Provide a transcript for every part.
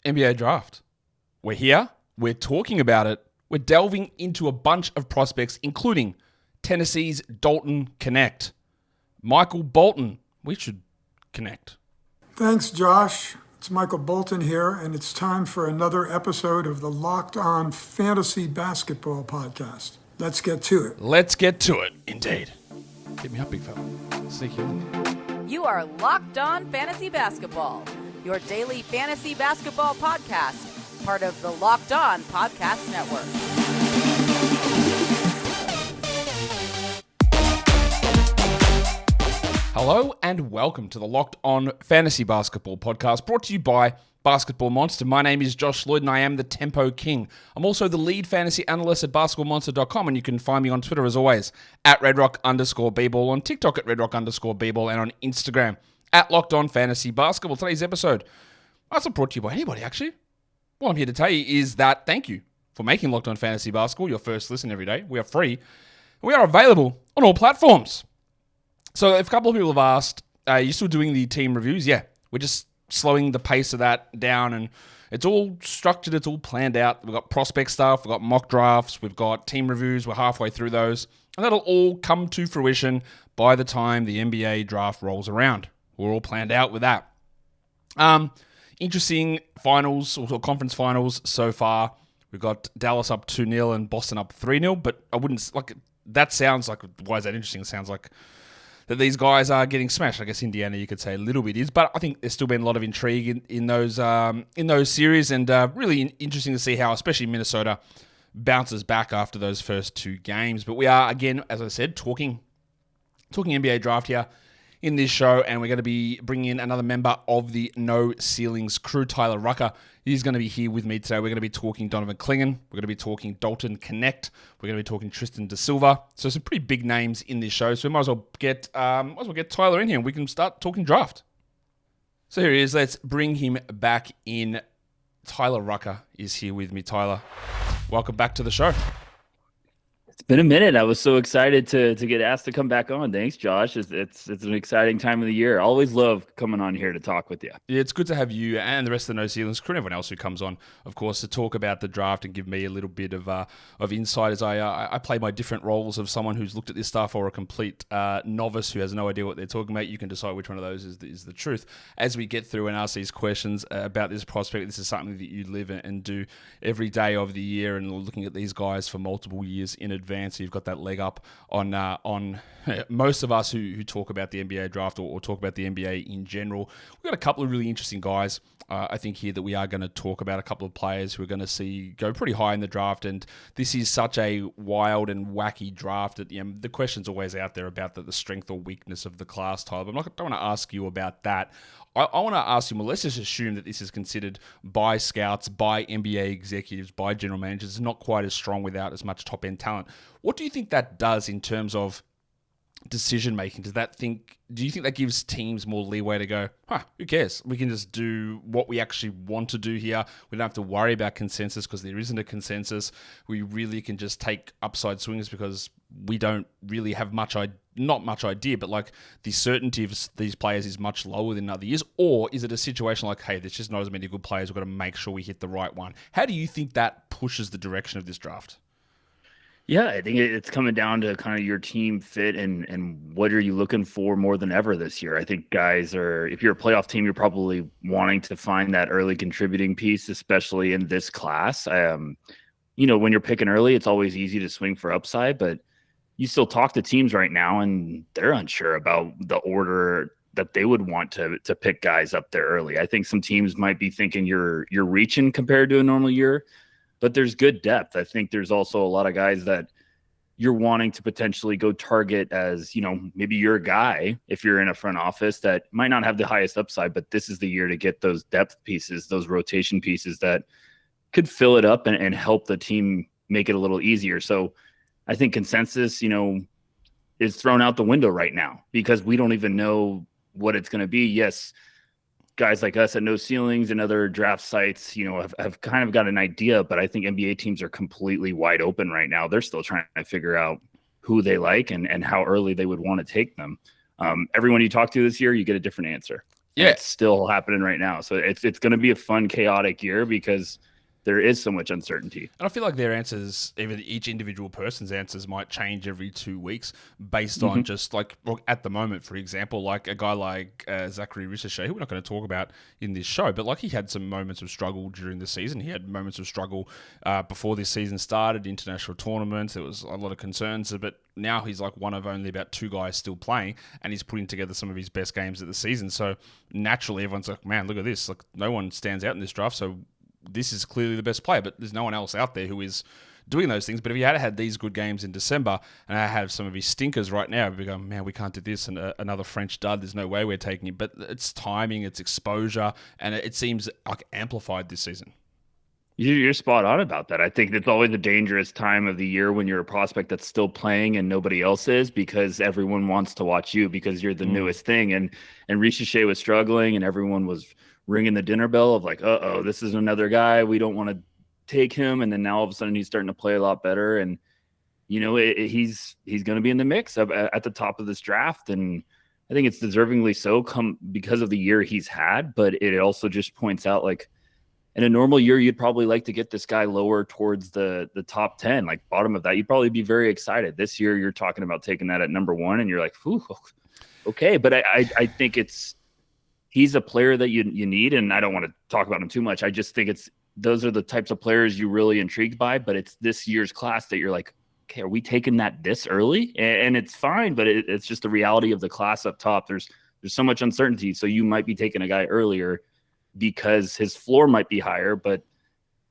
NBA draft. We're here. We're talking about it. We're delving into a bunch of prospects, including Tennessee's Dalton Knecht. Michael Bolton. We should connect. Thanks, Josh. It's Michael Bolton here, and it's time for another episode of the Locked On Fantasy Basketball Podcast. Let's get to it. Let's get to it, indeed. Get me up, big fella. Sneaky link. You are Locked On Fantasy Basketball, your daily fantasy basketball podcast, part of the Locked On Podcast Network. Hello and welcome to the Locked On Fantasy Basketball Podcast, brought to you by Basketball Monster. My name is Josh Lloyd and I am the Tempo King. I'm also the lead fantasy analyst at basketballmonster.com, and you can find me on Twitter as always at redrock_bball, on TikTok at redrock_bball, and on Instagram at Locked On Fantasy Basketball. Today's episode, that's not brought to you by anybody actually. What I'm here to tell you is that thank you for making Locked On Fantasy Basketball your first listen every day. We are free. We are available on all platforms. So if a couple of people have asked, are you still doing the team reviews? Yeah, we're just slowing the pace of that down, and it's all structured, it's all planned out. We've got prospect stuff, we've got mock drafts, we've got team reviews, we're halfway through those, and that'll all come to fruition by the time the NBA draft rolls around. We're all planned out with that. Interesting finals, or conference finals so far. We've got Dallas up 2-0 and Boston up 3-0, but I wouldn't, that sounds like, why is that interesting? It sounds like that these guys are getting smashed. I guess Indiana, you could say a little bit is, but I think there's still been a lot of intrigue in those series, and really interesting to see how, especially Minnesota, bounces back after those first two games. But we are, again, as I said, talking NBA draft here in this show, and we're going to be bringing in another member of the No Ceilings crew, Tyler Rucker. He's going to be here with me today. We're going to be talking Donovan Clingan. We're going to be talking Dalton Knecht. We're going to be talking Tristan da Silva. So some pretty big names in this show. So we might as well get Tyler in here, and we can start talking draft. So here he is. Let's bring him back in. Tyler Rucker is here with me. Tyler, welcome back to the show. It's been a minute. I was so excited to get asked to come back on. Thanks, Josh. It's an exciting time of the year. I always love coming on here to talk with you. Yeah, it's good to have you and the rest of the No Ceilings crew and everyone else who comes on, of course, to talk about the draft and give me a little bit of insight as I play my different roles of someone who's looked at this stuff or a complete novice who has no idea what they're talking about. You can decide which one of those is the truth. As we get through and ask these questions about this prospect, this is something that you live and do every day of the year, and looking at these guys for multiple years in advance. So you've got that leg up on most of us who talk about the NBA draft or talk about the NBA in general. We've got a couple of really interesting guys, I think, here that we are going to talk about, a couple of players who are going to see go pretty high in the draft. And this is such a wild and wacky draft that the question's always out there about the strength or weakness of the class, Tyler. But I don't want to ask you about that. I want to ask you, well, let's just assume that this is considered by scouts, by NBA executives, by general managers, it's not quite as strong without as much top-end talent. What do you think that does in terms of decision-making? Do you think that gives teams more leeway to go, who cares? We can just do what we actually want to do here. We don't have to worry about consensus because there isn't a consensus. We really can just take upside swings because we don't really have not much idea, but the certainty of these players is much lower than other years? Or is it a situation like, hey, there's just not as many good players, we've got to make sure we hit the right one? How do you think that pushes the direction of this draft? Yeah, I think it's coming down to kind of your team fit and what are you looking for more than ever this year. I think guys if you're a playoff team, you're probably wanting to find that early contributing piece, especially in this class. When you're picking early, it's always easy to swing for upside, but you still talk to teams right now and they're unsure about the order that they would want to pick guys up there early. I think some teams might be thinking you're reaching compared to a normal year, but there's good depth. I think there's also a lot of guys that you're wanting to potentially go target as, maybe you're a guy, if you're in a front office that might not have the highest upside, but this is the year to get those depth pieces, those rotation pieces that could fill it up and help the team make it a little easier. So I think consensus, is thrown out the window right now because we don't even know what it's going to be. Yes, guys like us at No Ceilings and other draft sites, have kind of got an idea, but I think NBA teams are completely wide open right now. They're still trying to figure out who they like and how early they would want to take them. Everyone you talk to this year, you get a different answer. And it's still happening right now. So it's going to be a fun, chaotic year because there is so much uncertainty. And I feel like their answers, even each individual person's answers, might change every 2 weeks based on just like, well, at the moment, for example, like a guy like Zachary Ricochet, who we're not going to talk about in this show, but like he had some moments of struggle during the season. He had moments of struggle before this season started, international tournaments. There was a lot of concerns, but now he's like one of only about 2 guys still playing, and he's putting together some of his best games of the season. So naturally, everyone's like, man, look at this. Like, no one stands out in this draft, so this is clearly the best player, but there's no one else out there who is doing those things. But if he had these good games in December and I have some of his stinkers right now, we go, man, we can't do this, and another French dud, there's no way we're taking it. But it's timing, it's exposure, and it seems like amplified this season. You're spot on about that. I think it's always a dangerous time of the year when you're a prospect that's still playing and nobody else is, because everyone wants to watch you because you're the newest thing. And Ricochet was struggling and everyone was ringing the dinner bell of like, this is another guy. We don't want to take him. And then now all of a sudden he's starting to play a lot better. And, you know, he's going to be in the mix at the top of this draft. And I think it's deservingly so because of the year he's had. But it also just points out, like, in a normal year, you'd probably like to get this guy lower towards the top 10, like bottom of that. You'd probably be very excited. This year, you're talking about taking that at number 1, and you're like, okay. But I think he's a player that you need, and I don't want to talk about him too much. I just think those are the types of players you're really intrigued by, but it's this year's class that you're like, okay, are we taking that this early? And it's fine, but it's just the reality of the class up top. There's so much uncertainty, so you might be taking a guy earlier because his floor might be higher, but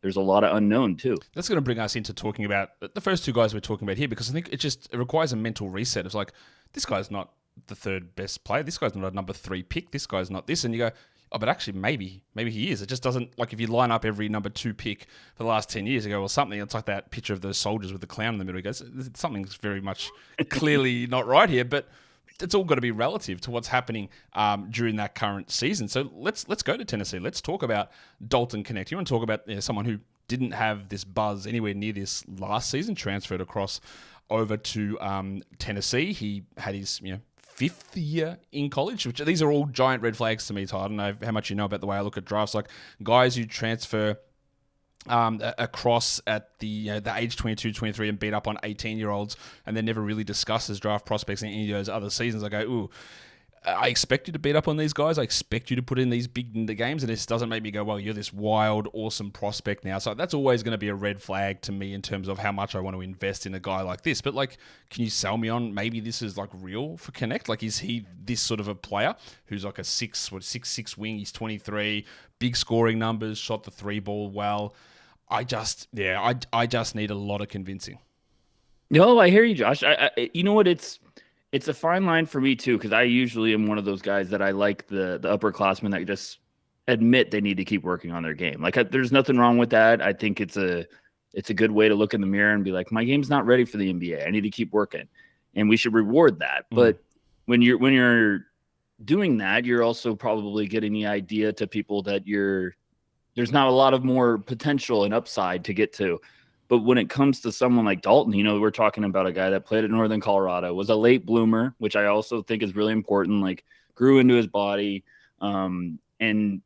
there's a lot of unknown too. That's going to bring us into talking about the first 2 guys we're talking about here, because I think it requires a mental reset. It's like, this guy's not the 3rd best player. This guy's not a number 3 pick. This guy's not this. And you go, oh, but actually maybe he is. It just doesn't, like, if you line up every number 2 pick for the last 10 years, you go, well, something, it's like that picture of those soldiers with the clown in the middle. He goes, something's very much clearly not right here, but it's all got to be relative to what's happening during that current season. So let's go to Tennessee. Let's talk about Dalton Knecht. You want to talk about someone who didn't have this buzz anywhere near this last season, transferred across over to Tennessee. He had his 5th year in college, which these are all giant red flags to me, Ty. I don't know how much you know about the way I look at drafts. Like, guys who transfer across at the age 22, 23 and beat up on 18-year-olds and then never really discuss as draft prospects in any of those other seasons. I go, ooh, I expect you to beat up on these guys. I expect you to put in these big games, and this doesn't make me go, well, you're this wild, awesome prospect now. So that's always going to be a red flag to me in terms of how much I want to invest in a guy like this. But, like, can you sell me on maybe this is, like, real for Knecht? Like, is he this sort of a player who's like a 6'6" wing? He's 23, big scoring numbers, shot the 3 ball well. I just need a lot of convincing. No, I hear you, Josh. I you know what? It's a fine line for me too, because I usually am one of those guys that I like the upperclassmen that just admit they need to keep working on their game. Like, there's nothing wrong with that. I think it's a good way to look in the mirror and be like, my game's not ready for the NBA. I need to keep working, and we should reward that. But when you're doing that, you're also probably getting the idea to people that there's not a lot of more potential and upside to get to. But when it comes to someone like Dalton, we're talking about a guy that played at Northern Colorado, was a late bloomer, which I also think is really important, like grew into his body, and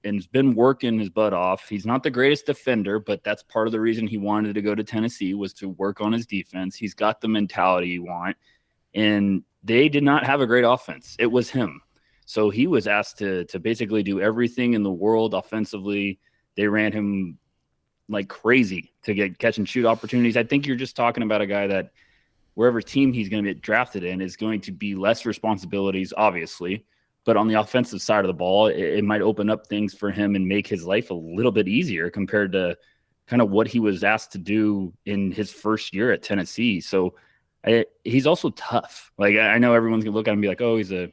has been working his butt off. He's not the greatest defender, but that's part of the reason he wanted to go to Tennessee, was to work on his defense. He's got the mentality you want, and they did not have a great offense. It was him. So he was asked to basically do everything in the world offensively. They ran him like crazy to get catch and shoot opportunities. I think you're just talking about a guy that wherever team he's going to get drafted in is going to be less responsibilities, obviously. But on the offensive side of the ball, it might open up things for him and make his life a little bit easier compared to kind of what he was asked to do in his first year at Tennessee. So he's also tough. Like, I know everyone's going to look at him and be like, oh, he's a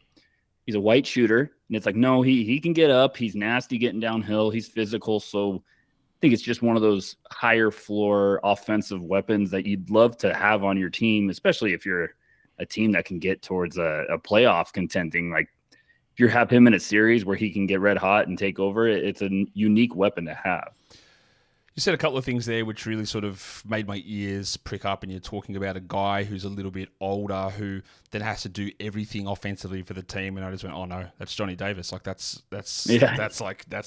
white shooter. And it's like, no, he can get up. He's nasty getting downhill. He's physical. So I think it's just one of those higher floor offensive weapons that you'd love to have on your team, especially if you're a team that can get towards a playoff contending. Like, if you have him in a series where he can get red hot and take over, it's a unique weapon to have. You said a couple of things there which really sort of made my ears prick up, and you're talking about a guy who's a little bit older who then has to do everything offensively for the team, and I just went, oh no, that's Johnny Davis. Like that's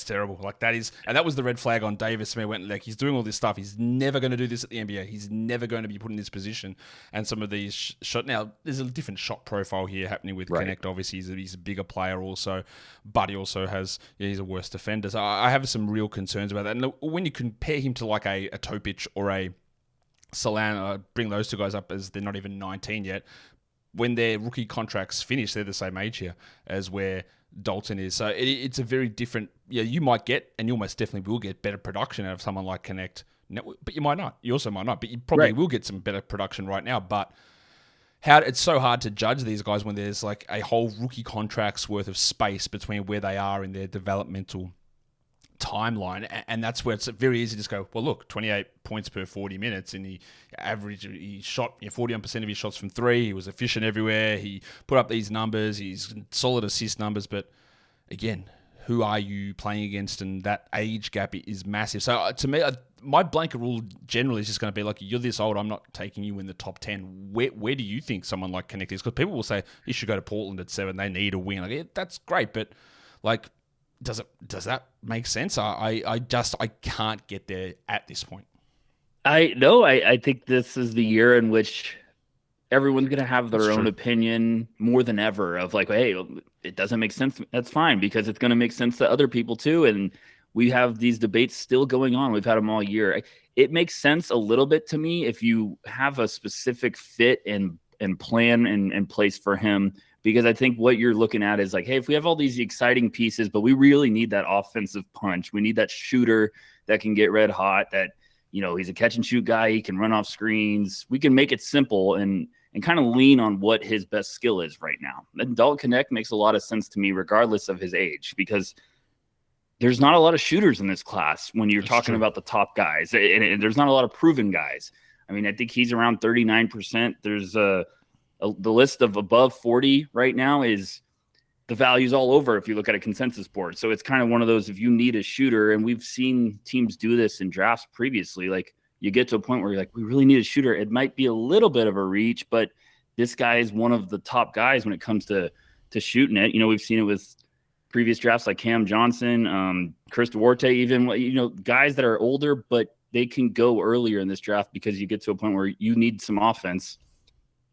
terrible. Like that is, and that was the red flag on Davis. I went like, he's doing all this stuff. He's never going to do this at the NBA. He's never going to be put in this position. And some of these shot now, there's a different shot profile here happening with Knecht. Obviously, he's a bigger player also, but he also has he's a worse defender. So I have some real concerns about that. And when you compare him to like a Topic or a Solana, bring those two guys up as they're not even 19 yet. When their rookie contracts finish, they're the same age here as where Dalton is. So it's a very different. Yeah, you might get, and you almost definitely will get better production out of someone like Knecht. But you might not. You also might not. But you probably will get some better production right now. But it's so hard to judge these guys when there's like a whole rookie contract's worth of space between where they are in their developmental timeline, and that's where it's very easy to just go, well, look, 28 points per 40 minutes, and he shot 41% of his shots from three. He was efficient everywhere. He put up these numbers. He's solid assist numbers, but again, who are you playing against? And that age gap is massive. So to me, my blanket rule generally is just going to be like, you're this old, I'm not taking you in the top 10. Where do you think someone like Knecht is? Because people will say he should go to Portland at 7. They need a win. Like, yeah, that's great, but like, does that make sense? I can't get there at this point. I think this is the year in which everyone's going to have their own opinion more than ever of like, hey, it doesn't make sense. That's fine, because it's going to make sense to other people too. And we have these debates still going on. We've had them all year. It makes sense a little bit to me if you have a specific fit and plan in place for him. Because I think what you're looking at is like, hey, if we have all these exciting pieces, but we really need that offensive punch. We need that shooter that can get red hot, that, he's a catch and shoot guy. He can run off screens. We can make it simple and kind of lean on what his best skill is right now. And Dalton Knecht makes a lot of sense to me, regardless of his age, because there's not a lot of shooters in this class when you're talking about the top guys. And there's not a lot of proven guys. I mean, I think he's around 39%. There's the list of above 40 right now is the values all over if you look at a consensus board. So it's kind of one of those, if you need a shooter, and we've seen teams do this in drafts previously, like you get to a point where you're like, we really need a shooter. It might be a little bit of a reach, but this guy is one of the top guys when it comes to shooting it. We've seen it with previous drafts like Cam Johnson, Chris Duarte, even, guys that are older, but they can go earlier in this draft because you get to a point where you need some offense.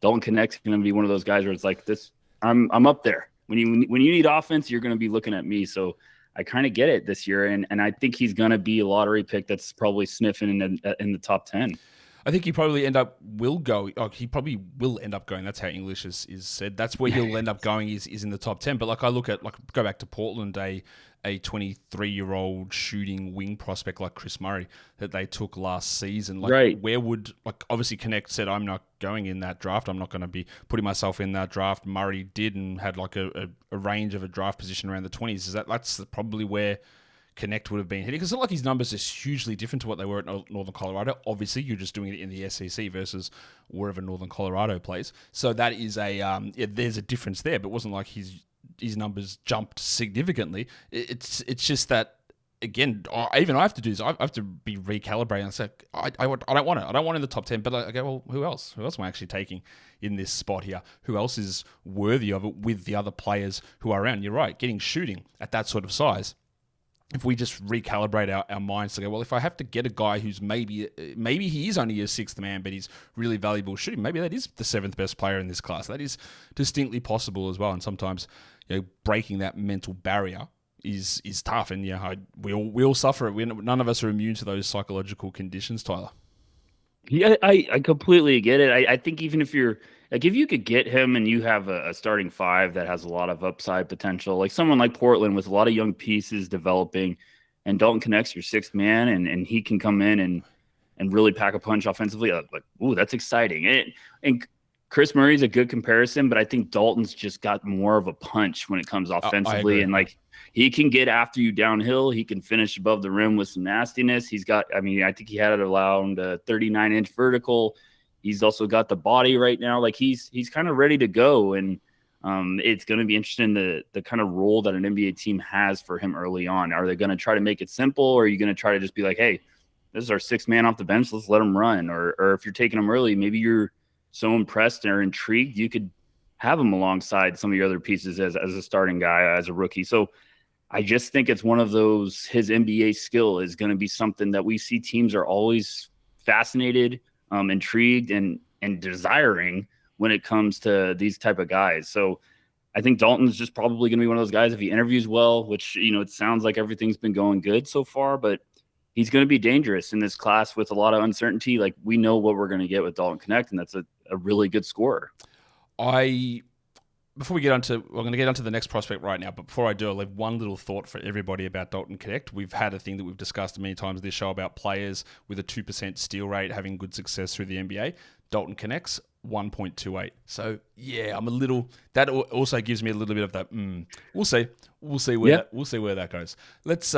Dalton Knecht's going to be one of those guys where it's like this. I'm up there. When you need offense, you're going to be looking at me. So I kind of get it this year, and I think he's going to be a lottery pick that's probably sniffing in the top 10. I think he probably will go. He probably will end up going. That's how English is said. That's where he'll end up going is in the top 10. But like I look at, go back to Portland, a 23-year-old shooting wing prospect like Chris Murray that they took last season. Where would, obviously Knecht said, I'm not going in that draft. I'm not going to be putting myself in that draft. Murray did and had like a range of a draft position around the 20s. That's probably where Knecht would have been hitting, because it's not like his numbers are hugely different to what they were at Northern Colorado. Obviously, you're just doing it in the SEC versus wherever Northern Colorado plays. So that is there's a difference there, but it wasn't like his numbers jumped significantly. It's just that, again, even I have to do this. I have to be recalibrating. I say, I don't want it. I don't want it in the top 10, but I go, well, who else? Who else am I actually taking in this spot here? Who else is worthy of it with the other players who are around? You're right, getting shooting at that sort of size. If we just recalibrate our minds to go, well, if I have to get a guy who's maybe he is only a sixth man, but he's really valuable shooting, maybe that is the seventh best player in this class. That is distinctly possible as well. And sometimes, breaking that mental barrier is tough. And we all suffer it. None of us are immune to those psychological conditions, Tyler. Yeah, I completely get it. I think even if you're like, if you could get him and you have a starting five that has a lot of upside potential, like someone like Portland with a lot of young pieces developing, and Dalton Knecht's your sixth man, and he can come in and really pack a punch offensively, like, ooh, that's exciting. And Chris Murray's a good comparison, but I think Dalton's just got more of a punch when it comes offensively. And like, he can get after you downhill. He can finish above the rim with some nastiness. He's got, I think he had it around a 39-inch vertical. He's also got the body right now. Like he's kind of ready to go. And it's going to be interesting the kind of role that an NBA team has for him early on. Are they going to try to make it simple, or are you going to try to just be like, hey, this is our sixth man off the bench. Let's let him run. Or if you're taking him early, maybe you're so impressed or intrigued, you could have him alongside some of your other pieces as a starting guy, as a rookie. So I just think it's one of those, his NBA skill is going to be something that we see teams are always fascinated, intrigued, and desiring when it comes to these type of guys. So I think Dalton's just probably going to be one of those guys, if he interviews well, which, it sounds like everything's been going good so far, but he's going to be dangerous in this class with a lot of uncertainty. Like, we know what we're going to get with Dalton Knecht, and that's a really good scorer. Before we get on to, we're going to get onto the next prospect right now, but before I do, I'll leave one little thought for everybody about Dalton Knecht. We've had a thing that we've discussed many times in this show about players with a 2% steal rate having good success through the NBA. Dalton Knecht's 1.28. So yeah, I'm a little. That also gives me a little bit of that. We'll see. We'll see where that goes. Let's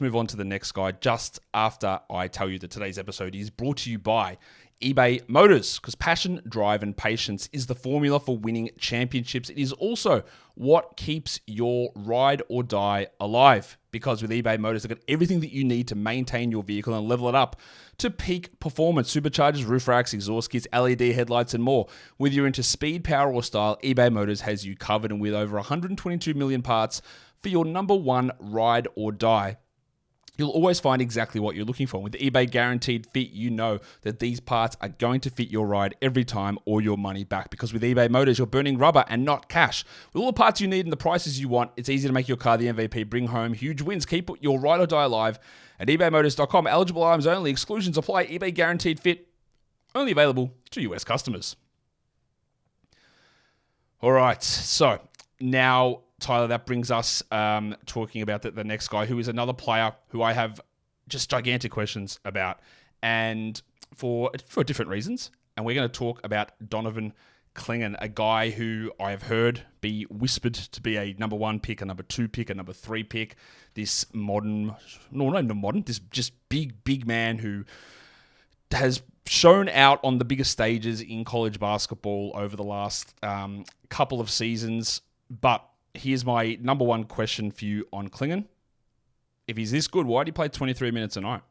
move on to the next guy. Just after I tell you that today's episode is brought to you by eBay Motors, because passion, drive, and patience is the formula for winning championships. It is also what keeps your ride or die alive, because with eBay Motors, they've got everything that you need to maintain your vehicle and level it up to peak performance. Superchargers, roof racks, exhaust kits, LED headlights, and more. Whether you're into speed, power, or style, eBay Motors has you covered, and with over 122 million parts for your number one ride or die, you'll always find exactly what you're looking for. With the eBay Guaranteed Fit, you know that these parts are going to fit your ride every time, or your money back. Because with eBay Motors, you're burning rubber and not cash. With all the parts you need and the prices you want, it's easy to make your car the MVP. Bring home huge wins. Keep your ride or die alive at ebaymotors.com. Eligible items only. Exclusions apply. eBay Guaranteed Fit, only available to US customers. All right, so now, Tyler, that brings us talking about the next guy, who is another player who I have just gigantic questions about, and for different reasons. And we're going to talk about Donovan Clingan, a guy who I have heard be whispered to be a number one pick, a number two pick, a number three pick. This this just big man who has shown out on the biggest stages in college basketball over the last couple of seasons. But here's my number one question for you on Clingan. If he's this good, why do you play 23 minutes a night?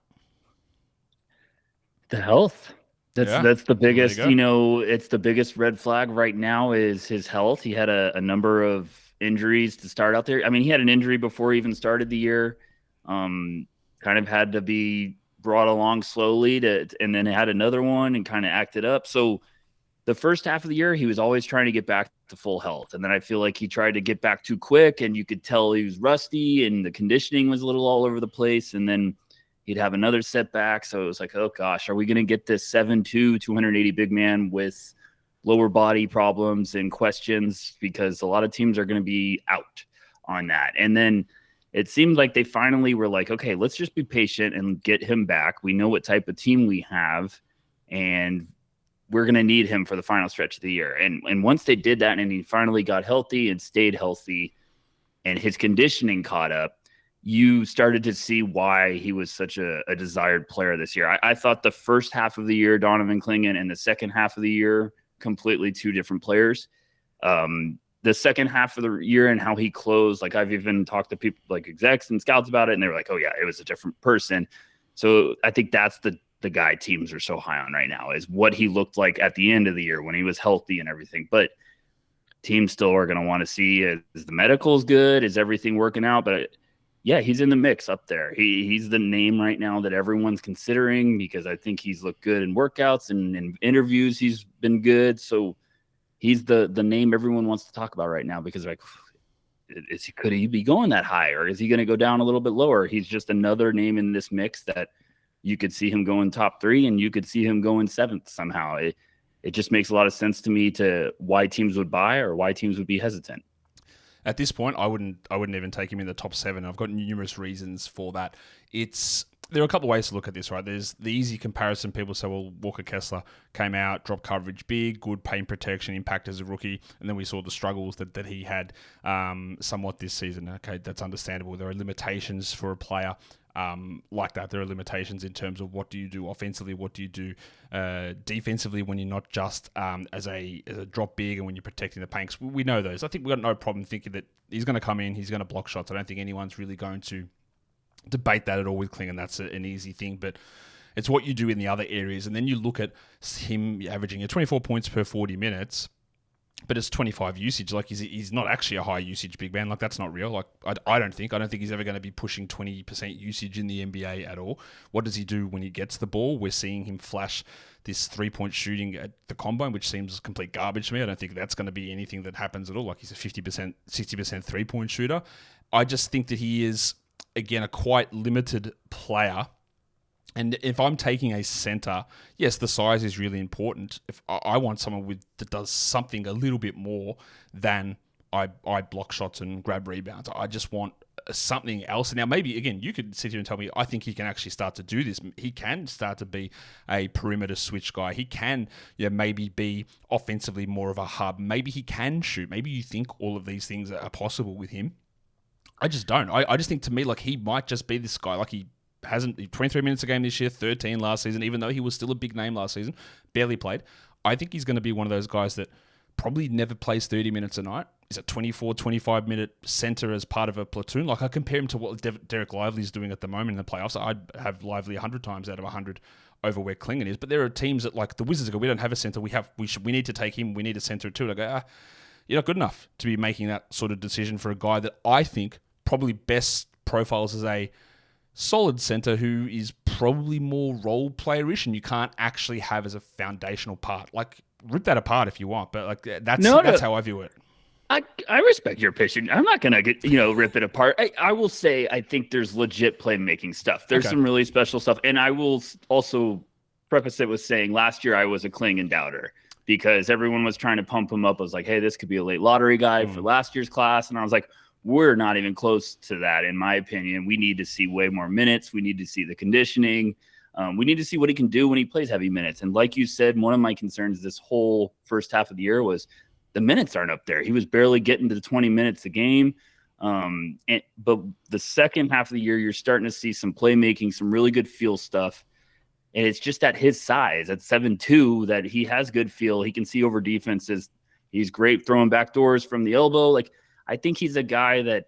The health. That's the biggest, it's the biggest red flag right now is his health. He had a number of injuries to start out there. I mean, he had an injury before he even started the year. Kind of had to be brought along slowly and then had another one and kind of acted up. So the first half of the year, he was always trying to get back to full health. And then I feel like he tried to get back too quick, and you could tell he was rusty and the conditioning was a little all over the place. And then he'd have another setback. So it was like, oh gosh, are we going to get this 7'2", 280 big man with lower body problems and questions? Because a lot of teams are going to be out on that. And then it seemed like they finally were like, okay, let's just be patient and get him back. We know what type of team we have, and we're going to need him for the final stretch of the year. And once they did that and he finally got healthy and stayed healthy and his conditioning caught up, you started to see why he was such a desired player this year. I thought the first half of the year, Donovan Clingan, and the second half of the year, completely two different players. The second half of the year and how he closed, like I've even talked to people like execs and scouts about it, and they were like, oh yeah, it was a different person. So I think that's the guy teams are so high on right now, is what he looked like at the end of the year when he was healthy and everything. But teams still are going to want to see, is the medicals good? Is everything working out? But yeah, he's in the mix up there. He's the name right now that everyone's considering, because I think he's looked good in workouts and in interviews. He's been good. So he's the name everyone wants to talk about right now, because like, could he be going that high, or is he going to go down a little bit lower? He's just another name in this mix that you could see him going top 3, and you could see him going 7th somehow. It just makes a lot of sense to me to why teams would buy or why teams would be hesitant. At this point, I wouldn't even take him in the top 7. I've got numerous reasons for that. There are a couple of ways to look at this, right? There's the easy comparison. People say, well, Walker Kessler came out, dropped coverage big, good paint protection, impact as a rookie, and then we saw the struggles that he had somewhat this season. Okay, that's understandable. There are limitations for a player like that. There are limitations in terms of what do you do offensively, what do you do defensively when you're not just as a drop big and when you're protecting the paints. We know those. I think we've got no problem thinking that he's going to come in, he's going to block shots. I don't think anyone's really going to debate that at all with Clingan. That's an easy thing, but It's what you do in the other areas. And then you look at him averaging 24 points per 40 minutes, but it's 25 usage. Like, he's not actually a high usage big man. Like, that's not real. Like, I don't think he's ever going to be pushing 20% usage in the NBA at all. What does he do when he gets the ball? We're seeing him flash this 3-point shooting at the combine, which seems complete garbage to me. I don't think that's going to be anything that happens at all. Like, he's a 50%, 60% 3-point shooter. I just think that he is, again, a quite limited player. And if I'm taking a center, yes, the size is really important. If I want someone that does something a little bit more than I block shots and grab rebounds. I just want something else. Now, maybe, again, you could sit here and tell me, I think he can actually start to do this. He can start to be a perimeter switch guy. He can maybe be offensively more of a hub. Maybe he can shoot. Maybe you think all of these things are possible with him. I just don't. I just think, to me, like, he might just be this guy. Like, he hasn't 23 minutes a game this year, 13 last season, even though he was still a big name last season, barely played. I think he's going to be one of those guys that probably never plays 30 minutes a night. He's a 24, 25-minute center as part of a platoon. Like, I compare him to what Derek Lively's doing at the moment in the playoffs. I'd have Lively 100 times out of 100 over where Klingan is. But there are teams that, like, the Wizards go, we don't have a center. We need to take him. We need a center too. And I go, you're not good enough to be making that sort of decision for a guy that I think probably best profiles as a solid center who is probably more role player-ish, and you can't actually have as a foundational part. Like, rip that apart if you want, but like that's how I view it. I respect your opinion. I'm not gonna rip it apart. I will say I think there's legit playmaking stuff. There's some really special stuff, and I will also preface it with saying last year I was a Klingan doubter because everyone was trying to pump him up. I was like, hey, this could be a late lottery guy for last year's class, and I was like, we're not even close to that, in my opinion. We need to see way more minutes. We need to see the conditioning. We need to see what he can do when he plays heavy minutes. And like you said, one of my concerns this whole first half of the year was the minutes aren't up there. He was barely getting to the 20 minutes a game. But the second half of the year, you're starting to see some playmaking, some really good feel stuff. And it's just at his size, at 7'2", that he has good feel. He can see over defenses. He's great throwing back doors from the elbow. Like, I think he's a guy that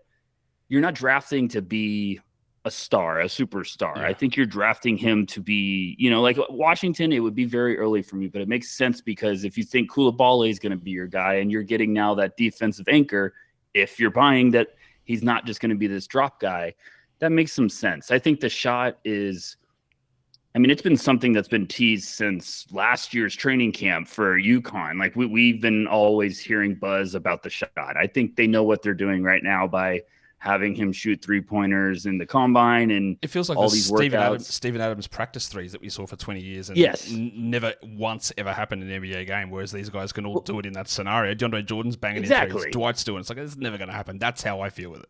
you're not drafting to be a star, a superstar. Yeah. I think you're drafting him to be, like Washington, it would be very early for me, but it makes sense because if you think Coulibaly is going to be your guy and you're getting now that defensive anchor, if you're buying that he's not just going to be this drop guy, that makes some sense. I think the shot is, it's been something that's been teased since last year's training camp for UConn. Like we've been always hearing buzz about the shot. I think they know what they're doing right now by having him shoot 3-pointers in the combine and it feels like all these workouts. Steven Adams practice threes that we saw for 20 years and never once ever happened in an NBA game, whereas these guys can all do it in that scenario. DeAndre Jordan's banging in threes. Dwight's doing it. It's like, it's never going to happen. That's how I feel with it.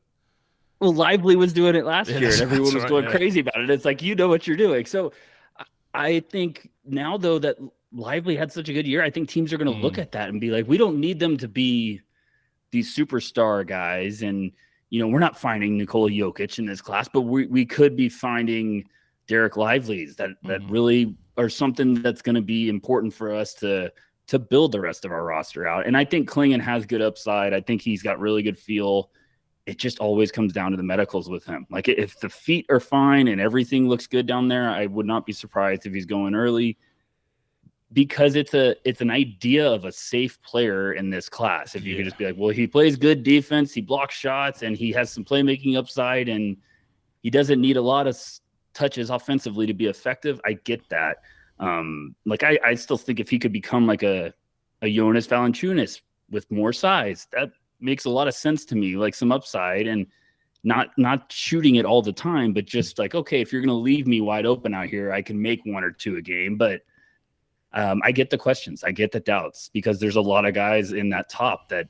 Well, Lively was doing it last year and everyone was going crazy about it. It's like, you know what you're doing. So I think now, though, that Lively had such a good year, I think teams are going to look at that and be like, we don't need them to be these superstar guys. And, we're not finding Nikola Jokic in this class, but we could be finding Derek Lively's that really are something that's going to be important for us to build the rest of our roster out. And I think Klingan has good upside. I think he's got really good feel. It just always comes down to the medicals with him. Like, if the feet are fine and everything looks good down there, I would not be surprised if he's going early, because it's an idea of a safe player in this class. If you could just be like, well, he plays good defense, he blocks shots, and he has some playmaking upside, and he doesn't need a lot of touches offensively to be effective. I get that. I still think if he could become like a Jonas Valanciunas with more size, that makes a lot of sense to me, like some upside, and not shooting it all the time, but just like, okay, if you're going to leave me wide open out here, I can make 1 or 2 a game. But I get the questions. I get the doubts, because there's a lot of guys in that top that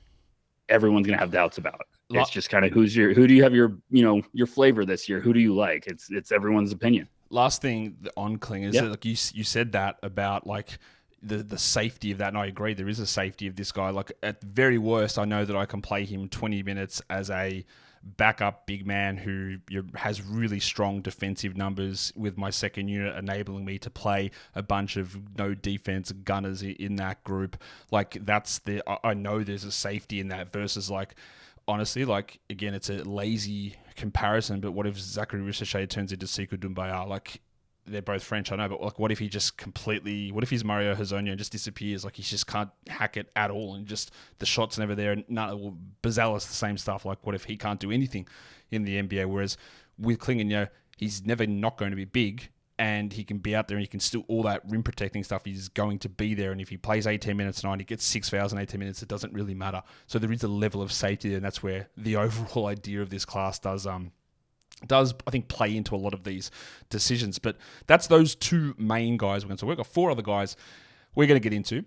everyone's going to have doubts about. It's just kind of who do you have your flavor this year? Who do you like? It's everyone's opinion. Last thing on Kling is that, like you said that about like the safety of that, and I agree, there is a safety of this guy. Like, at very worst, I know that I can play him 20 minutes as a backup big man who has really strong defensive numbers with my second unit, enabling me to play a bunch of no defense gunners in that group. Like, I know there's a safety in that, versus like, honestly, like, again, it's a lazy comparison, but what if Zachary Ricochet turns into Sekou Doumbaya? Like, they're both French, I know, but like, what if he's Mario Hezonja and just disappears? Like, he just can't hack it at all, and just the shot's never there. And Bazalis, the same stuff. Like, what if he can't do anything in the NBA? Whereas with Klingan, he's never not going to be big, and he can be out there and he can still, all that rim protecting stuff is going to be there. And if he plays 18 minutes a night, he gets 6 fouls in 18 minutes, it doesn't really matter. So there is a level of safety there, and that's where the overall idea of this class does I think play into a lot of these decisions. But that's those two main guys. We've got 4 other guys we're going to get into.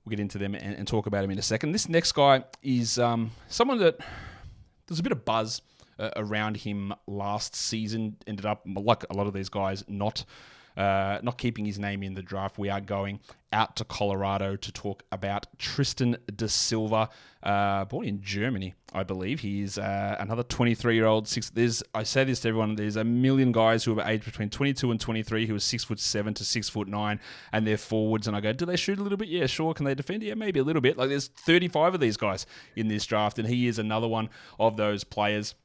We'll get into them and talk about them in a second. This next guy is someone that there's a bit of buzz around him last season. Ended up, like a lot of these guys, not keeping his name in the draft. We are going out to Colorado to talk about Tristan da Silva, born in Germany, I believe. He's another 23-year-old. I say this to everyone, there's a million guys who are aged between 22 and 23 who are 6'7" to 6'9", and they're forwards. And I go, do they shoot a little bit? Yeah, sure. Can they defend? Yeah, maybe a little bit. Like, there's 35 of these guys in this draft, and he is another one of those players.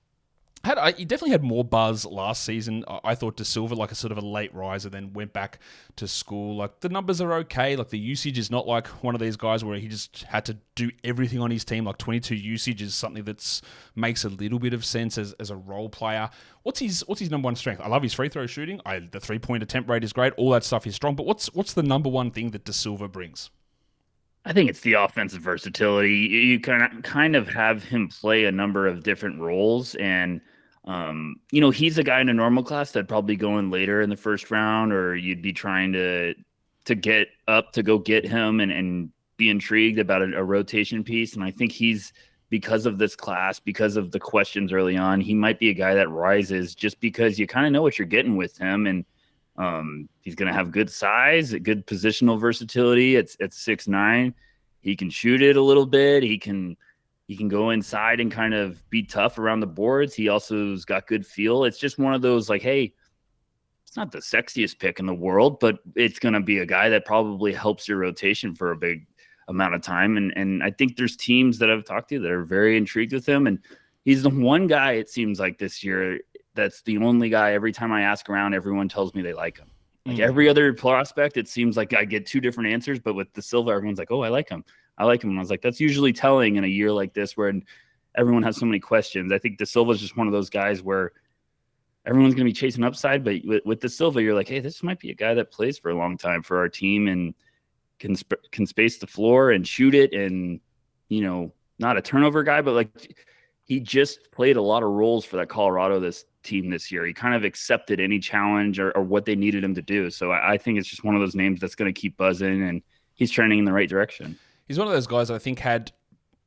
He definitely had more buzz last season. I thought Da Silva, like a sort of a late riser, then went back to school. Like, the numbers are okay. Like, the usage is not like one of these guys where he just had to do everything on his team. Like, 22 usage is something that makes a little bit of sense as a role player. What's his number one strength? I love his free throw shooting. The 3-point attempt rate is great. All that stuff is strong. But what's the number one thing that Da Silva brings? I think it's the offensive versatility. You kind of have him play a number of different roles, and he's a guy in a normal class that'd probably go in later in the first round, or you'd be trying to get up to go get him and be intrigued about a rotation piece. And I think because of this class, because of the questions early on, he might be a guy that rises just because you kind of know what you're getting with him. And he's going to have good size, good positional versatility. It's 6'9". He can shoot it a little bit. He can go inside and kind of be tough around the boards. He also's got good feel. It's just one of those, like, hey, it's not the sexiest pick in the world, but it's going to be a guy that probably helps your rotation for a big amount of time. And I think there's teams that I've talked to that are very intrigued with him. And he's the one guy, it seems like this year, that's the only guy, every time I ask around, everyone tells me they like him. Like every other prospect, it seems like I get 2 different answers, but with Da Silva, everyone's like, oh, I like him. I like him. And I was like, that's usually telling in a year like this where everyone has so many questions. I think Da Silva is just one of those guys where everyone's going to be chasing upside, but with Da Silva, you're like, hey, this might be a guy that plays for a long time for our team and can space the floor and shoot it, and, not a turnover guy, but like he just played a lot of roles for that Colorado team this year. He kind of accepted any challenge or what they needed him to do. So I think it's just one of those names that's going to keep buzzing, and he's trending in the right direction. He's one of those guys that I think had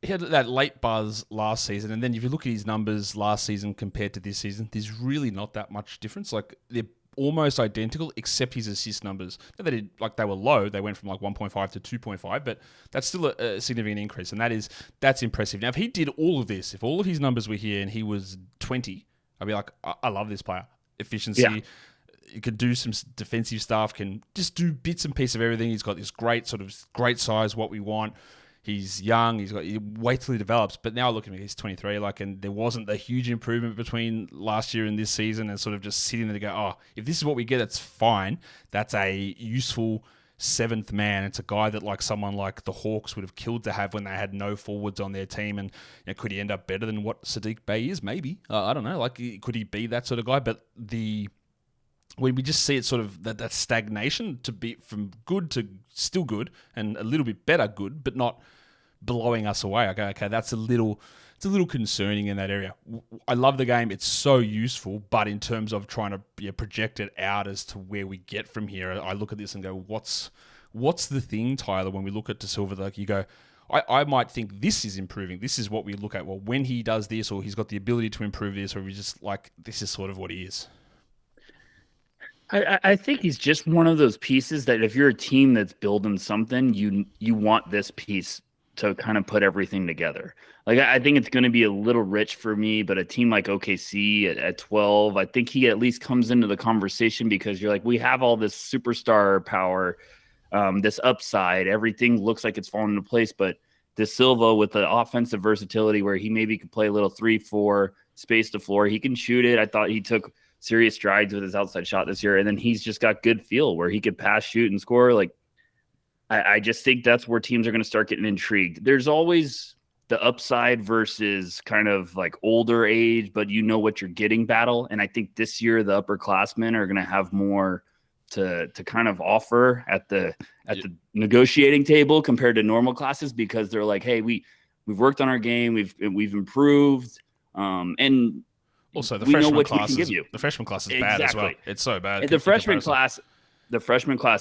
that late buzz last season, and then if you look at his numbers last season compared to this season, there's really not that much difference. Like, they're almost identical, except his assist numbers. They were low. They went from like 1.5 to 2.5, but that's still a significant increase, and that's impressive. Now, if he did all of this, if all of his numbers were here and he was 20, I'd be like, I love this player. Efficiency. Yeah. He can do some defensive stuff, can just do bits and pieces of everything. He's got this great size, what we want. He's young. Wait till he develops. But now look at him, he's 23. And there wasn't a huge improvement between last year and this season, and sort of just sitting there to go, oh, if this is what we get, it's fine. That's a useful 7th man. It's a guy that like someone like the Hawks would have killed to have when they had no forwards on their team. And could he end up better than what Saddiq Bey is? Maybe. I don't know. Could he be that sort of guy? But when we just see it sort of that stagnation to be from good to still good and a little bit better good, but not blowing us away. Okay, it's a little concerning in that area. I love the game. It's so useful, but in terms of trying to project it out as to where we get from here, I look at this and go, what's the thing, Tyler, when we look at Da Silva? Like, you go, I might think this is improving. This is what we look at. Well, when he does this, or he's got the ability to improve this, or we just like, this is sort of what he is. I think he's just one of those pieces that if you're a team that's building something, you want this piece to kind of put everything together. Like, I think it's going to be a little rich for me, but a team like OKC at 12, I think he at least comes into the conversation because you're like, we have all this superstar power, this upside, everything looks like it's falling into place, but Da Silva with the offensive versatility where he maybe could play a little 3-4, space the floor, he can shoot it. I thought he took serious strides with his outside shot this year. And then he's just got good feel where he could pass, shoot, and score. Like, I just think that's where teams are going to start getting intrigued. There's always the upside versus kind of like older age, but you know what you're getting battle. And I think this year the upperclassmen are going to have more to kind of offer at the negotiating table compared to normal classes, because they're like, hey, we've worked on our game, we've improved, and also we know what we can give you. The freshman class is bad as well. It's so bad. And the freshman class,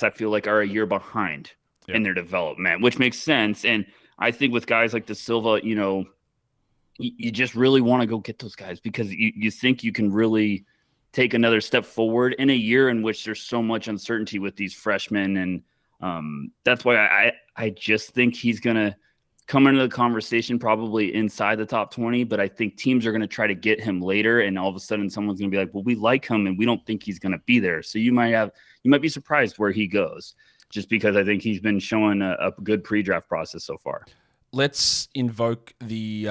I feel like are a year behind in their development, which makes sense. And I think with guys like Da Silva, you just really want to go get those guys because you think you can really take another step forward in a year in which there's so much uncertainty with these freshmen. And that's why I just think he's going to come into the conversation probably inside the top 20, but I think teams are going to try to get him later. And all of a sudden someone's going to be like, well, we like him and we don't think he's going to be there. So you might be surprised where he goes, just because I think he's been showing a good pre-draft process so far. Let's invoke the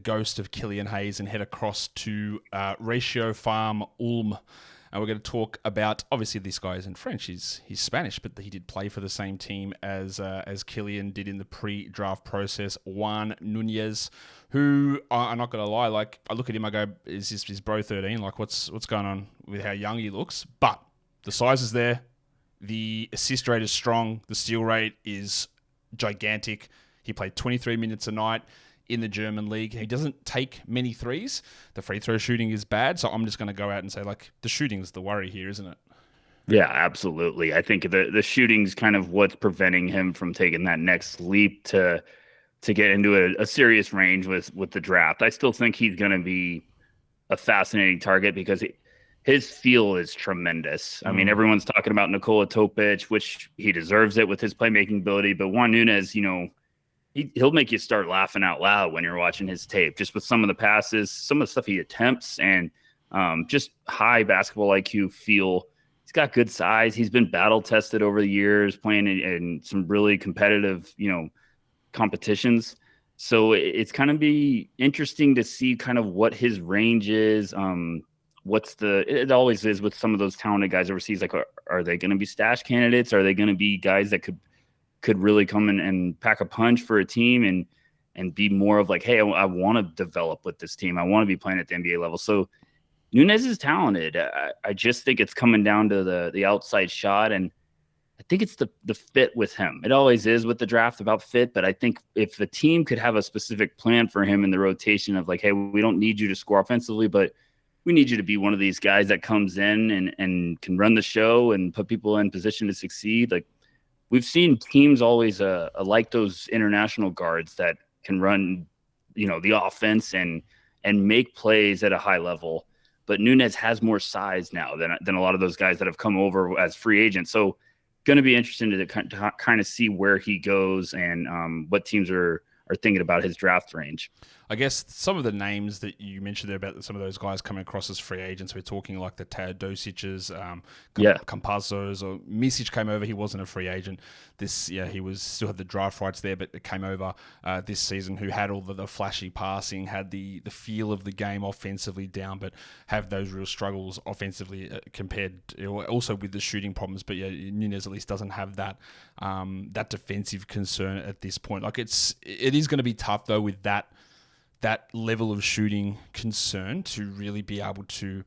ghost of Killian Hayes and head across to Ratio Farm Ulm. And we're going to talk about, obviously this guy isn't French, he's Spanish, but he did play for the same team as Killian did in the pre-draft process. Juan Nunez, who, I'm not going to lie, like I look at him, I go, is his bro 13? Like what's going on with how young he looks? But the size is there. The assist rate is strong. The steal rate is gigantic. He played 23 minutes a night in the German league. He doesn't take many threes. The free throw shooting is bad. So I'm just going to go out and say, like, the shooting's the worry here, isn't it? Yeah, absolutely. I think the shooting's kind of what's preventing him from taking that next leap to get into a serious range with the draft. I still think he's going to be a fascinating target because his feel is tremendous. I mean, everyone's talking about Nikola Topic, which he deserves it with his playmaking ability. But Juan Nunez, he'll make you start laughing out loud when you're watching his tape, just with some of the passes, some of the stuff he attempts, and just high basketball IQ feel. He's got good size. He's been battle tested over the years, playing in some really competitive, competitions. So it's kind of be interesting to see kind of what his range is. It always is with some of those talented guys overseas. Like, are they going to be stash candidates? Are they going to be guys that could really come in and pack a punch for a team and be more of like, hey, I want to develop with this team. I want to be playing at the NBA level. So Nunez is talented. I just think it's coming down to the outside shot. And I think it's the fit with him. It always is with the draft about fit. But I think if the team could have a specific plan for him in the rotation of like, hey, we don't need you to score offensively, but we need you to be one of these guys that comes in and can run the show and put people in position to succeed. Like, we've seen teams always like those international guards that can run, the offense and make plays at a high level. But Nunez has more size now than a lot of those guys that have come over as free agents. So going to be interesting to kind of see where he goes and what teams are thinking about his draft range. I guess some of the names that you mentioned there about some of those guys coming across as free agents, we're talking like the Teodosic's, Campazzos, or Misic came over. He wasn't a free agent. He was still had the draft rights there, but it came over this season. Who had all the flashy passing, had the feel of the game offensively down, but have those real struggles offensively compared also with the shooting problems. But Nunez at least doesn't have that defensive concern at this point. Like it is going to be tough though with that level of shooting concern to really be able to,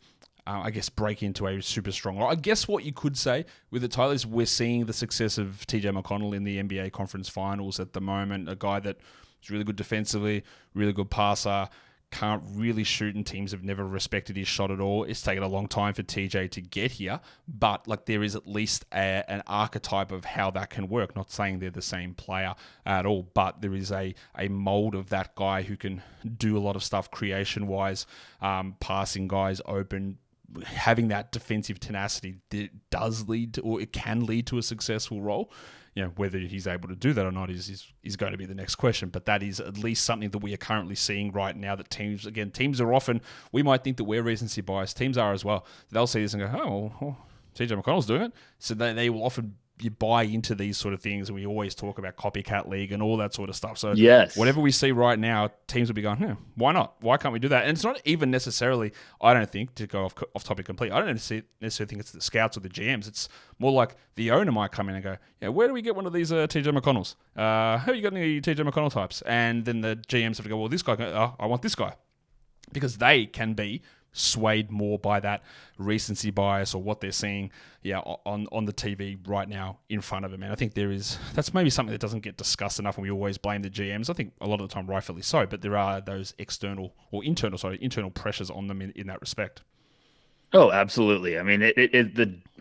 break into a super strong role. I guess what you could say with the Tyler is we're seeing the success of TJ McConnell in the NBA Conference Finals at the moment, a guy that is really good defensively, really good passer, can't really shoot, and teams have never respected his shot at all. It's taken a long time for TJ to get here, but there is at least an archetype of how that can work. Not saying they're the same player at all, but there is a mold of that guy who can do a lot of stuff creation-wise, passing guys open, having that defensive tenacity that does lead to, or it can lead to a successful role. Whether he's able to do that or not is going to be the next question. But that is at least something that we are currently seeing right now, that teams are often, we might think that we're recency biased. Teams are as well. They'll see this and go, oh, well, TJ McConnell's doing it. So they will often you buy into these sort of things, and we always talk about copycat league and all that sort of stuff. So yes, whatever we see right now, teams will be going, why not? Why can't we do that? And it's not even necessarily, I don't think, to go off topic completely, I don't necessarily think it's the scouts or the GMs. It's more like the owner might come in and go, yeah, where do we get one of these TJ McConnells? Have you got any TJ McConnell types? And then the GMs have to go, well, this guy, I want this guy. Because they can be swayed more by that recency bias or what they're seeing on the TV right now in front of them. And I think that's maybe something that doesn't get discussed enough, and we always blame the GMs. I think a lot of the time rightfully so, but there are those internal pressures on them in that respect. Oh, absolutely. I mean,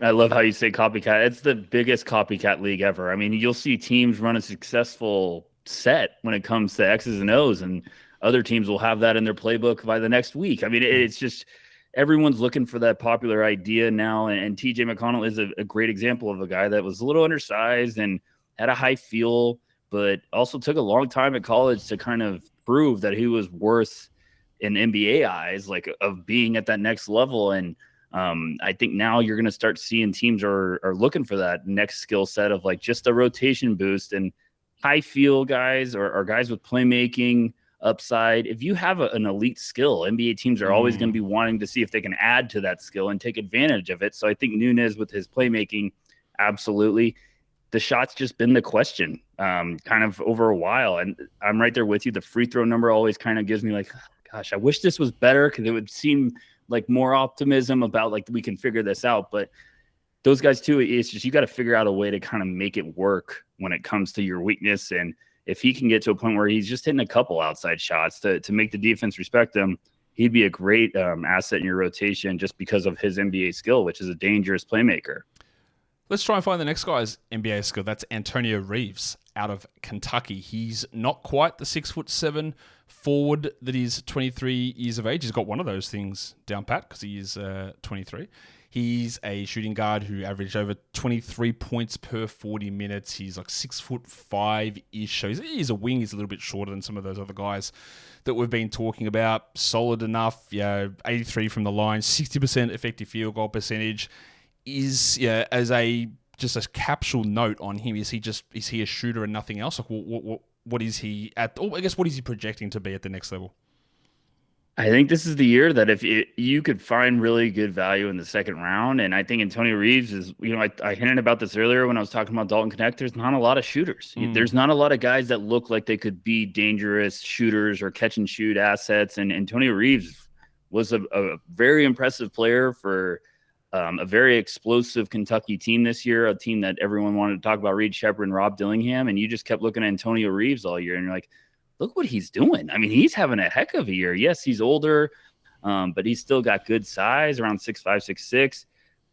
I love how you say copycat. It's the biggest copycat league ever. I mean, you'll see teams run a successful set when it comes to X's and O's, and other teams will have that in their playbook by the next week. I mean, it's just everyone's looking for that popular idea now. And TJ McConnell is a great example of a guy that was a little undersized and had a high feel, but also took a long time at college to kind of prove that he was worth in NBA eyes, like of being at that next level. And I think now you're going to start seeing teams are looking for that next skill set of like just a rotation boost and high feel guys or guys with playmaking upside. If you have an elite skill, NBA teams are always going to be wanting to see if they can add to that skill and take advantage of it. So I think Nunez with his playmaking, absolutely. The shot's just been the question kind of over a while. And I'm right there with you. The free throw number always kind of gives me like, gosh, I wish this was better, because it would seem like more optimism about like we can figure this out. But those guys too, it's just you got to figure out a way to kind of make it work when it comes to your weakness. And if he can get to a point where he's just hitting a couple outside shots to make the defense respect him, he'd be a great asset in your rotation just because of his NBA skill, which is a dangerous playmaker. Let's try and find the next guy's NBA skill. That's Antonio Reeves out of Kentucky. He's not quite the 6'7" forward that is 23 years of age. He's got one of those things down pat because he is 23. He's a shooting guard who averaged over 23 points per 40 minutes. He's like 6'5"-ish. So he's a wing. He's a little bit shorter than some of those other guys that we've been talking about. Solid enough. 83 from the line, 60% effective field goal percentage. As just a capsule note on him, is he a shooter and nothing else? Like what is he at? I guess what is he projecting to be at the next level? I think this is the year that if you could find really good value in the second round, and I think Antonio Reeves is, I hinted about this earlier when I was talking about Dalton Knecht. There's not a lot of shooters. There's not a lot of guys that look like they could be dangerous shooters or catch and shoot assets. And Antonio Reeves was a very impressive player for a very explosive Kentucky team this year, a team that everyone wanted to talk about, Reed Sheppard and Rob Dillingham. And you just kept looking at Antonio Reeves all year, and you're like, look what he's doing. I mean, he's having a heck of a year. Yes, he's older, but he's still got good size, around 6'5", 6'6".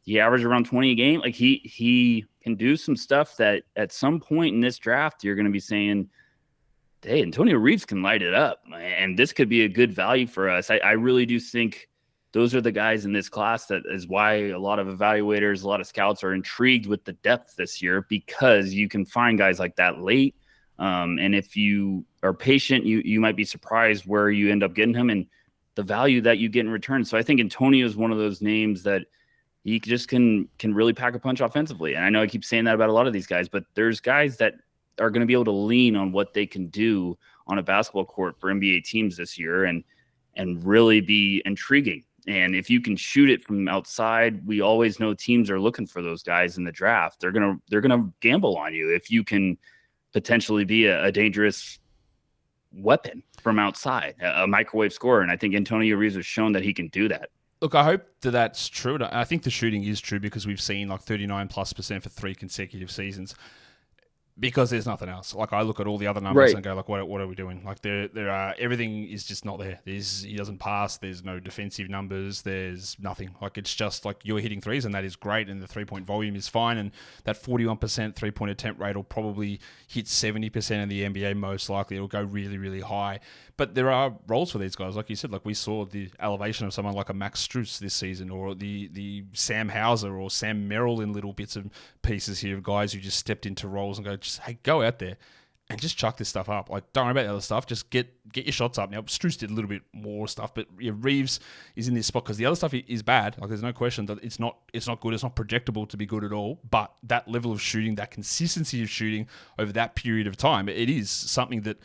He averaged around 20 a game. Like he can do some stuff that at some point in this draft, you're going to be saying, hey, Antonio Reeves can light it up, and this could be a good value for us. I really do think those are the guys in this class. That is why a lot of evaluators, a lot of scouts are intrigued with the depth this year, because you can find guys like that late. And if you are patient, you might be surprised where you end up getting him and the value that you get in return. So I think Antonio is one of those names that he just can really pack a punch offensively. And I know I keep saying that about a lot of these guys, but there's guys that are going to be able to lean on what they can do on a basketball court for NBA teams this year and really be intriguing. And if you can shoot it from outside, we always know teams are looking for those guys in the draft. They're gonna gamble on you if you can potentially be a dangerous weapon from outside, a microwave scorer. And I think Antonio Reeves has shown that he can do that. Look, I hope that's true. I think the shooting is true because we've seen like 39+% for 3 consecutive seasons. Because there's nothing else. Like I look at all the other numbers and go like, what are we doing? Like there are, everything is just not there. He doesn't pass. There's no defensive numbers. There's nothing. Like it's just like you're hitting threes and that is great. And the 3-point volume is fine. And that 41% 3-point attempt rate will probably hit 70% in the NBA. Most likely it'll go really, really high. But there are roles for these guys. Like you said, like we saw the elevation of someone like a Max Strus this season, or the Sam Hauser or Sam Merrill in little bits and pieces here of guys who just stepped into roles and go, just, hey, go out there and just chuck this stuff up. Like, don't worry about the other stuff. Just get your shots up. Now, Struce did a little bit more stuff, but Reeves is in this spot because the other stuff is bad. Like, there's no question that it's not good. It's not projectable to be good at all. But that level of shooting, that consistency of shooting over that period of time, it is something that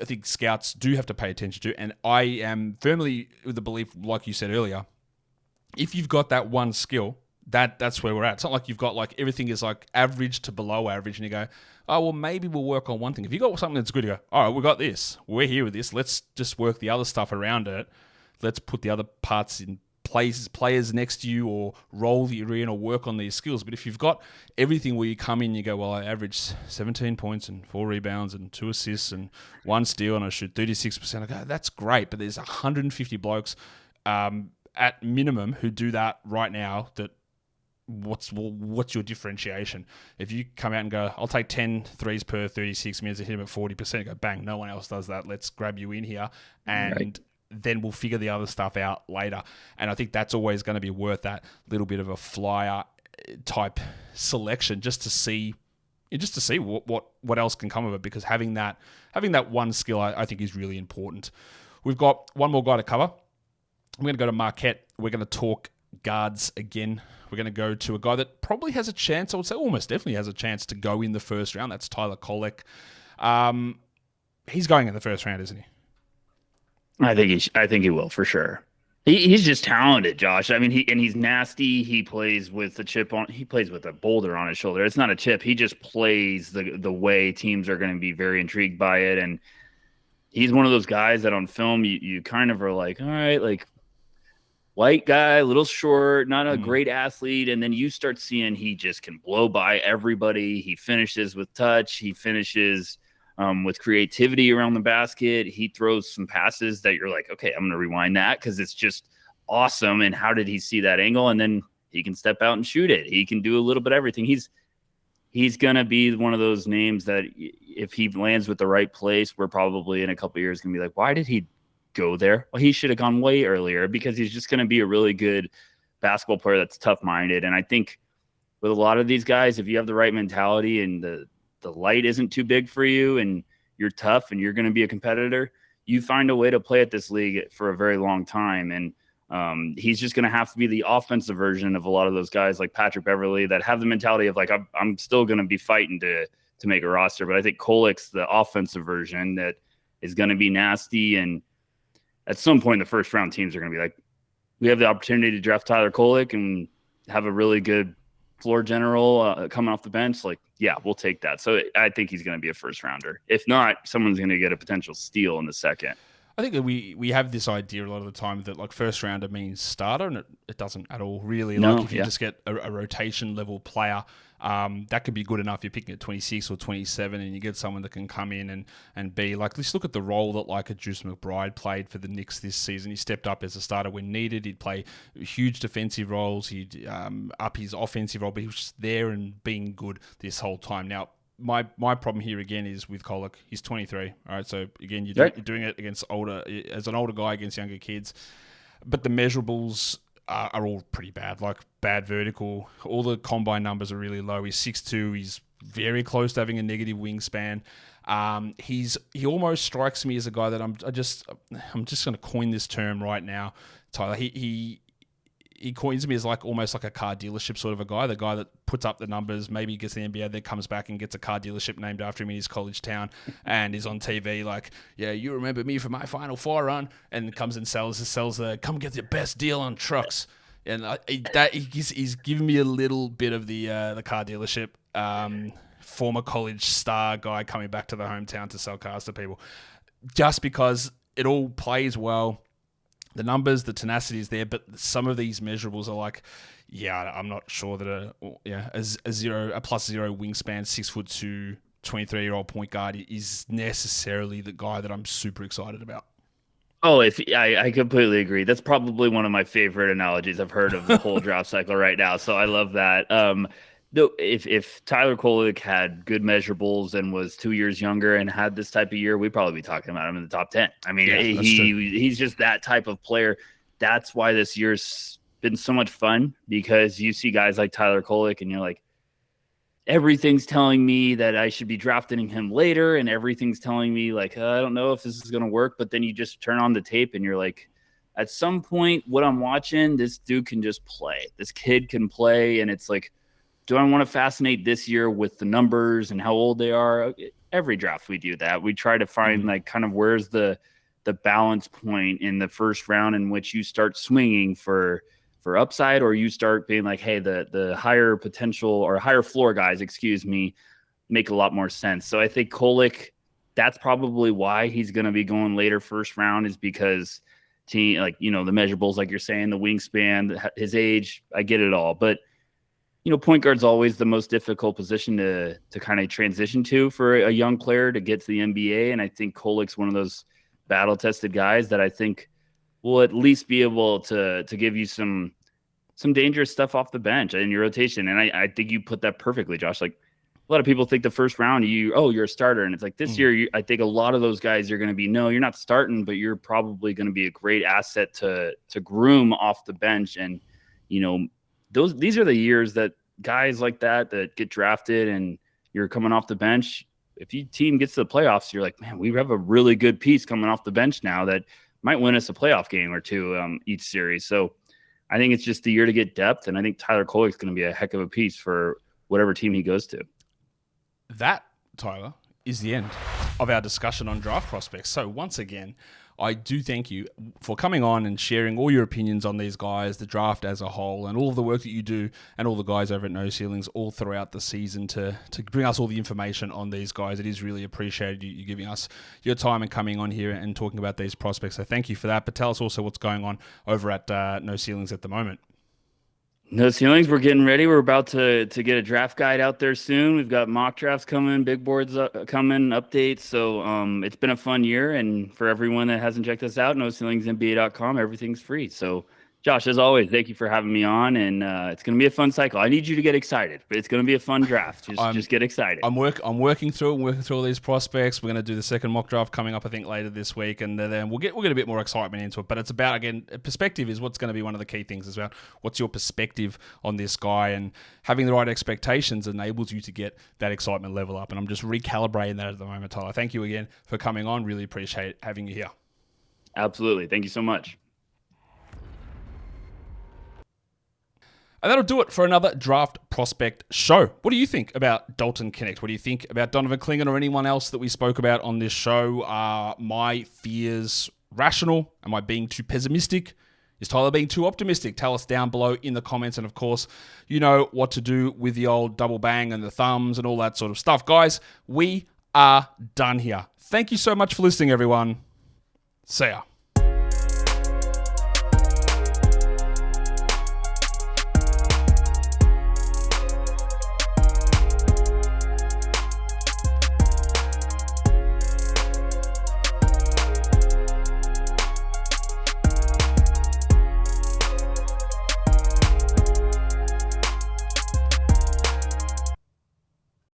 I think scouts do have to pay attention to. And I am firmly with the belief, like you said earlier, if you've got that one skill, that's where we're at. It's not like you've got like everything is like average to below average, and you go, oh, well, maybe we'll work on one thing. If you got something that's good, you go, all right, we got this. We're here with this. Let's just work the other stuff around it. Let's put the other parts in players next to you, or role that you're in, or work on these skills. But if you've got everything where you come in, you go, well, I average 17 points and 4 rebounds and 2 assists and 1 steal, and I shoot 36%. I go, that's great. But there's 150 blokes at minimum who do that right now. That what's your differentiation? If you come out and go, I'll take 10 threes per 36 minutes and hit him at 40%, go, bang, no one else does that. Let's grab you in here, and then we'll figure the other stuff out later. And I think that's always going to be worth that little bit of a flyer type selection just to see what else can come of it, because having that one skill I think is really important. We've got one more guy to cover. I'm going to go to Marquette. We're going to talk guards again. We're going to go to a guy that probably has a chance, I would say almost definitely has a chance to go in the first round. That's Tyler Kolek. He's going in the first round, isn't he? I think he will for sure. He's just talented, Josh. I mean, he's nasty. He plays with a chip on. He plays with a boulder on his shoulder. It's not a chip. He just plays the way teams are going to be very intrigued by it. And he's one of those guys that on film you kind of are like, all right, like white guy, a little short, not a great athlete. And then you start seeing he just can blow by everybody. He finishes with touch. He finishes with creativity around the basket. He throws some passes that you're like, okay, I'm going to rewind that because it's just awesome. And how did he see that angle? And then he can step out and shoot it. He can do a little bit of everything. He's going to be one of those names that if he lands with the right place, we're probably in a couple of years going to be like, why did he go there? Well, he should have gone way earlier, because he's just going to be a really good basketball player that's tough-minded. And I think with a lot of these guys, if you have the right mentality and the light isn't too big for you and you're tough and you're going to be a competitor, you find a way to play at this league for a very long time. And he's just going to have to be the offensive version of a lot of those guys like Patrick Beverley that have the mentality of like, I'm still going to be fighting to make a roster. But I think Kolek's the offensive version that is going to be nasty. And at some point, the first round teams are going to be like, we have the opportunity to draft Tyler Kolek and have a really good floor general coming off the bench. Like, yeah, we'll take that. So I think he's going to be a first rounder. If not, someone's going to get a potential steal in the second. I think that we have this idea a lot of the time that like first rounder means starter, and it doesn't at all really. Like if you just get a rotation level player, that could be good enough. You're picking at 26 or 27 and you get someone that can come in and be like, let's look at the role that like a Juice McBride played for the Knicks this season. He stepped up as a starter when needed. He'd play huge defensive roles. He'd up his offensive role, but he was just there and being good this whole time. Now, my problem here again is with Kolek. He's 23. All right, so again, you're doing it against as an older guy against younger kids, but the measurables are all pretty bad. Like bad vertical. All the combine numbers are really low. He's 6'2". He's very close to having a negative wingspan. He almost strikes me as a guy that I'm just going to coin this term right now, Tyler. He coins me as like almost like a car dealership sort of a guy, the guy that puts up the numbers, maybe gets the NBA, then comes back and gets a car dealership named after him in his college town and is on TV like, yeah, you remember me from my Final Four run, and comes and sells the come get the best deal on trucks. And he's giving me a little bit of the car dealership former college star guy coming back to the hometown to sell cars to people, just because it all plays well. The numbers, the tenacity is there, but some of these measurables are like, yeah, I'm not sure that a +0 wingspan, 6'2", 23-year-old point guard is necessarily the guy that I'm super excited about. Oh, I completely agree. That's probably one of my favorite analogies I've heard of the whole draft cycle right now. So I love that. If Tyler Kolek had good measurables and was 2 years younger and had this type of year, we'd probably be talking about him in the top 10. I mean, he's just that type of player. That's why this year's been so much fun, because you see guys like Tyler Kolek and you're like, everything's telling me that I should be drafting him later, and everything's telling me like, I don't know if this is going to work. But then you just turn on the tape and you're like, at some point, what I'm watching, this dude can just play. This kid can play. And it's like, do I want to fascinate this year with the numbers and how old they are? Every draft we do that. We try to find like kind of where's the balance point in the first round in which you start swinging for upside, or you start being like, hey, the higher potential or higher floor guys, make a lot more sense. So I think Kolek, that's probably why he's going to be going later first round, is because the measurables, like you're saying, the wingspan, his age, I get it all. But, point guard's always the most difficult position to kind of transition to for a young player to get to the NBA. And I think Kolek's one of those battle-tested guys that I think will at least be able to give you some dangerous stuff off the bench in your rotation. And I think you put that perfectly, Josh. Like, a lot of people think the first round, you're a starter. And it's like this year, I think a lot of those guys are going to be, no, you're not starting, but you're probably going to be a great asset to groom off the bench. And, these are the years that guys like that get drafted and you're coming off the bench. If your team gets to the playoffs, you're like, man, we have a really good piece coming off the bench now that might win us a playoff game or two each series. So I think it's just the year to get depth. And I think Tyler Kolek is going to be a heck of a piece for whatever team he goes to. That, Tyler, is the end of our discussion on draft prospects. So once again, I do thank you for coming on and sharing all your opinions on these guys, the draft as a whole, and all of the work that you do, and all the guys over at No Ceilings all throughout the season to bring us all the information on these guys. It is really appreciated you giving us your time and coming on here and talking about these prospects. So thank you for that. But tell us also what's going on over at No Ceilings at the moment. No Ceilings, we're getting ready. We're about to get a draft guide out there soon. We've got mock drafts coming, big boards coming, updates. So it's been a fun year. And for everyone that hasn't checked us out, NoCeilingsNBA.com, everything's free. So Josh, as always, thank you for having me on, and it's going to be a fun cycle. I need you to get excited, but it's going to be a fun draft. Just get excited. I'm working through all these prospects. We're going to do the second mock draft coming up, I think, later this week, and then we'll get a bit more excitement into it. But it's about, again, perspective is what's going to be one of the key things as well. What's your perspective on this guy, and having the right expectations enables you to get that excitement level up. And I'm just recalibrating that at the moment, Tyler. Thank you again for coming on. Really appreciate having you here. Absolutely. Thank you so much. And that'll do it for another Draft Prospect show. What do you think about Dalton Knecht? What do you think about Donovan Clingan or anyone else that we spoke about on this show? Are my fears rational? Am I being too pessimistic? Is Tyler being too optimistic? Tell us down below in the comments. And of course, you know what to do with the old double bang and the thumbs and all that sort of stuff. Guys, we are done here. Thank you so much for listening, everyone. See ya.